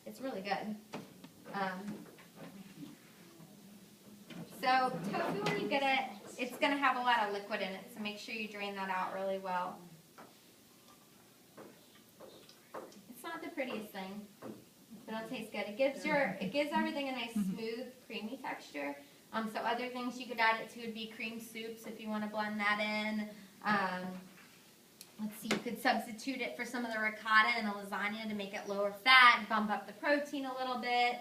It's really good. So tofu, when you get it, it's going to have a lot of liquid in it, so make sure you drain that out really well. It's not the prettiest thing, but it'll taste good. It gives everything a nice smooth, creamy texture. So other things you could add it to would be cream soups if you want to blend that in. Let's see, you could substitute it for some of the ricotta in a lasagna to make it lower fat, bump up the protein a little bit.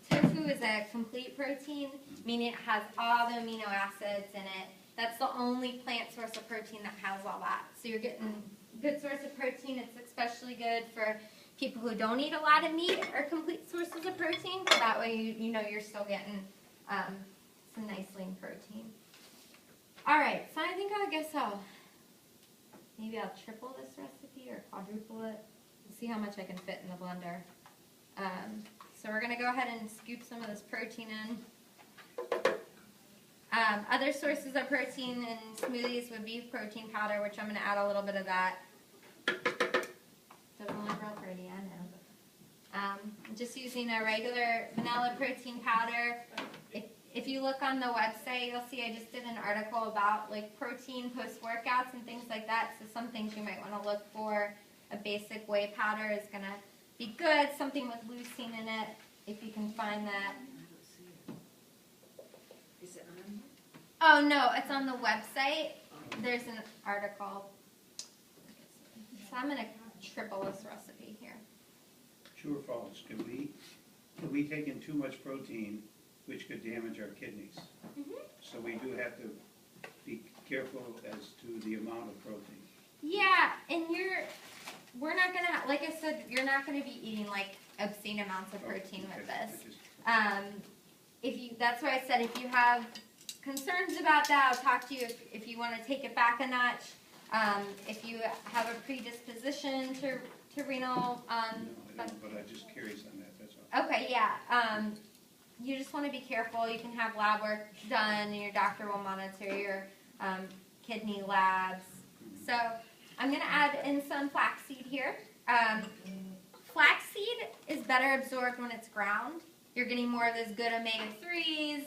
Tofu is a complete protein, meaning it has all the amino acids in it. That's the only plant source of protein that has all that. So you're getting a good source of protein. It's especially good for people who don't eat a lot of meat or complete sources of protein. So that way you know you're still getting some nice lean protein. All right, so I think maybe I'll triple this recipe or quadruple it. See how much I can fit in the blender. So we're going to go ahead and scoop some of this protein in. Other sources of protein in smoothies would be protein powder, which I'm going to add a little bit of that. Doesn't look real pretty, I know. I'm just using a regular vanilla protein powder. If you look on the website, you'll see I just did an article about like protein post-workouts and things like that. So some things you might want to look for. A basic whey powder is going to be good. Something with leucine in it, if you can find that. Is it on? Oh no, it's on the website. There's an article. So I'm going to triple this recipe here. True or false? Can we take in too much protein, which could damage our kidneys? Mm-hmm. So we do have to be careful as to the amount of protein. Yeah, and we're not going to, like I said, you're not going to be eating like obscene amounts of protein with this. That's why I said if you have concerns about that, I'll talk to you if you want to take it back a notch. If you have a predisposition to renal. No, I don't, but I'm just curious on that, that's all. Okay, yeah. You just want to be careful. You can have lab work done, and your doctor will monitor your kidney labs. So I'm going to add in some flaxseed here. Flaxseed is better absorbed when it's ground. You're getting more of those good omega-3s,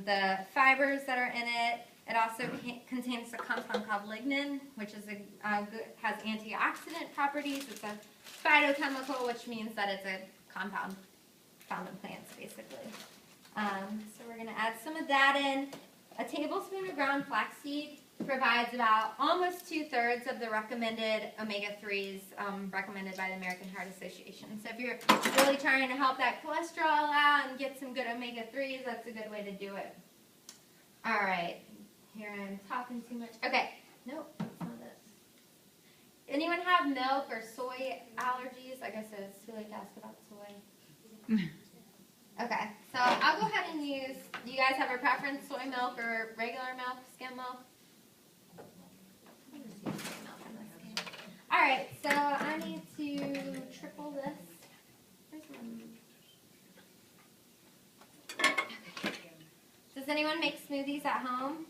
the fibers that are in it. It also contains a compound called lignin, which is has antioxidant properties. It's a phytochemical, which means that it's a compound found in plants, basically. So we're going to add some of that in. A tablespoon of ground flaxseed provides about almost 2/3 of the recommended omega-3s recommended by the American Heart Association. So if you're really trying to help that cholesterol out and get some good omega-3s, that's a good way to do it. All right. Here I'm talking too much. Okay. Nope, that's not it. Anyone have milk or soy allergies? I guess it's too late to ask about soy. Okay, so I'll go ahead and use, do you guys have a preference, soy milk or regular milk, skim milk? Alright, so I need to triple this. Where's one? Okay. Does anyone make smoothies at home?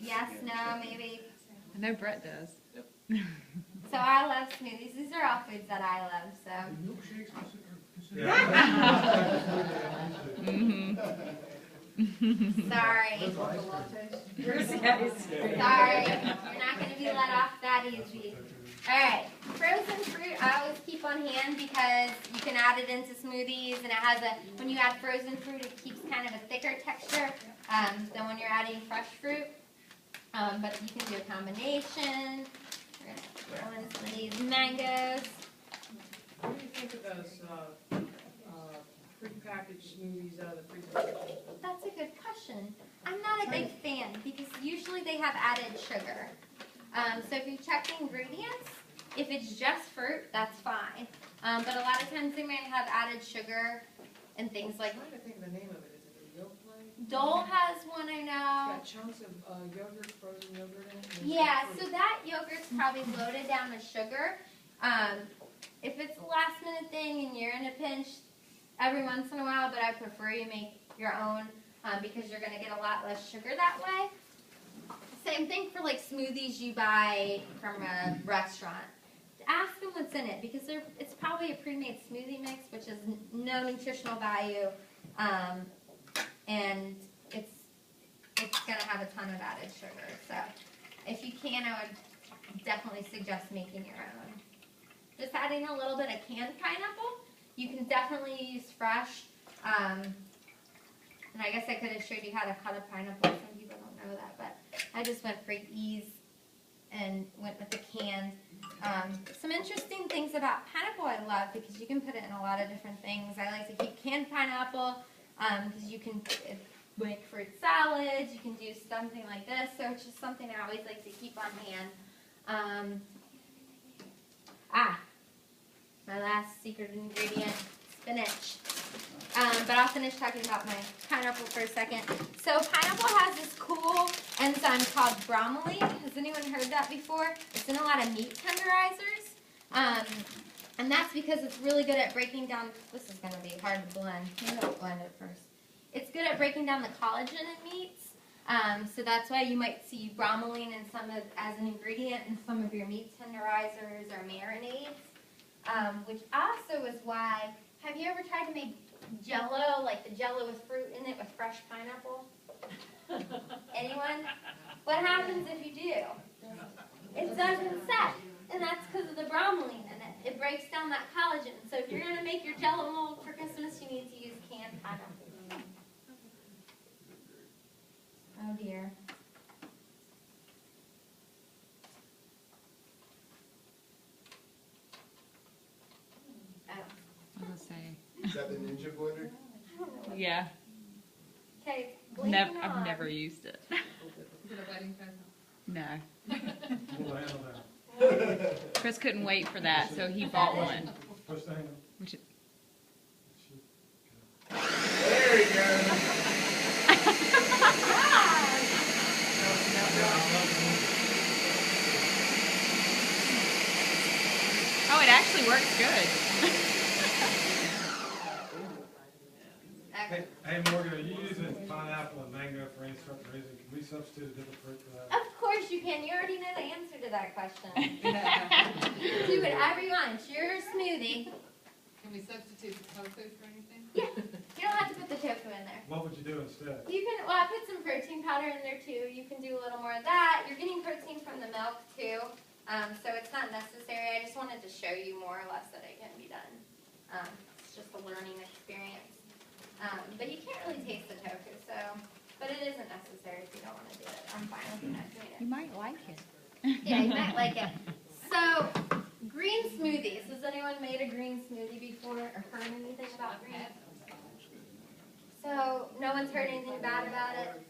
Yes, no, maybe. I know Brett does. So I love smoothies. These are all foods that I love, so. Sorry. Sorry. You're not going to be let off that easy. Alright, frozen fruit I always keep on hand because you can add it into smoothies, and it has when you add frozen fruit, it keeps kind of a thicker texture than when you're adding fresh fruit. But you can do a combination. We're going to throw in some of these mangoes. What do you think of those prepackaged smoothies out of the freezer? That's a good question. I'm not a big fan because usually they have added sugar. So if you check the ingredients, if it's just fruit, that's fine. But a lot of times they might have added sugar and things like. I'm trying to think of the name of it. Is it a yolk line? Dole has one, I know. It's got chunks of yogurt, frozen yogurt in it. Yeah, so that yogurt's probably loaded down with sugar. If it's a last minute thing and you're in a pinch, every once in a while, but I prefer you make your own because you're going to get a lot less sugar that way. Same thing for like smoothies you buy from a restaurant. Ask them what's in it because it's probably a pre-made smoothie mix, which is no nutritional value, and it's going to have a ton of added sugar. So if you can, I would definitely suggest making your own. Just adding a little bit of canned pineapple. You can definitely use fresh. And I guess I could have showed you how to cut a pineapple. Some people don't know that, but I just went for ease and went with the canned. Some interesting things about pineapple I love because you can put it in a lot of different things. I like to keep canned pineapple because you can make fruit salads. You can do something like this. So it's just something I always like to keep on hand. My last secret ingredient, spinach. But I'll finish talking about my pineapple for a second. So pineapple has this cool enzyme called bromelain. Has anyone heard that before? It's in a lot of meat tenderizers. And that's because it's really good at breaking down, this is going to be hard to blend. Maybe I'll blend it first. It's good at breaking down the collagen in meats. So that's why you might see bromelain in as an ingredient in some of your meat tenderizers or marinades. Which also is why, have you ever tried to make Jell-O, like the Jell-O with fruit in it with fresh pineapple? Anyone? What happens if you do? It doesn't set, and that's because of the bromelain in it. It breaks down that collagen. So if you're going to make your Jell-O mold for Christmas, you need to use canned pineapple. Oh dear. I was gonna say. Is that the Ninja blender? Yeah. Okay, I've never used it. Is it a wedding present? No. We'll handle that. Chris couldn't wait for that, so he bought one. Push the handle. Which There you go. oh, it actually works good. Hey Morgan, are you using pineapple and mango for any certain reason? Can we substitute a different fruit for that? Of course you can. You already know the answer to that question. You can do whatever you want. It's your smoothie. Can we substitute the tofu for anything? Yeah. You don't have to put the tofu in there. What would you do instead? You can, well, I put some protein powder in there too. You can do a little more of that. You're getting protein from the milk too. So it's not necessary. I just wanted to show you more or less that it can be done. It's just a learning experience. But you can't really taste the tofu, but it isn't necessary if you don't want to do it. I'm fine with you not doing You it. might like it. Yeah, you might like it. So, green smoothies. Has anyone made a green smoothie before or heard anything about green? So, no one's heard anything bad about it?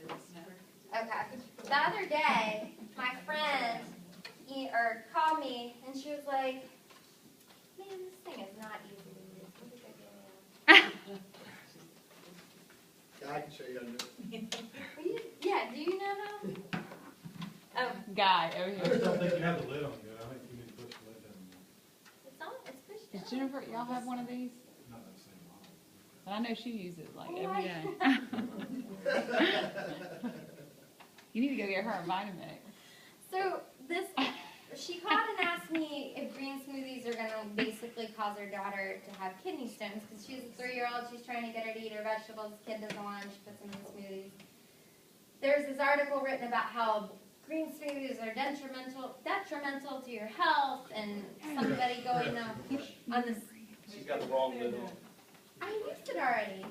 Okay. The other day, my friend called me and she was like, man, this thing is not easy to use. What did I do? I can show you how to do it. Yeah, do you know how? Oh, Guy over I here. just don't think you have the lid on good. I think you need to push the lid down more. it's on. It's pushed Does down. Jennifer, y'all have one of these? Not that same model. I know she uses it like Oh, every day. You need to go get her a Vitamix. So she called and asked me if green smoothies are going to basically cause her daughter to have kidney stones because she's a 3-year-old. She's trying to get her to eat her vegetables. The kid doesn't want them. She puts them in smoothies. There's this article written about how green smoothies are detrimental to your health, and somebody going on this. She's got the wrong lid on. I used it already.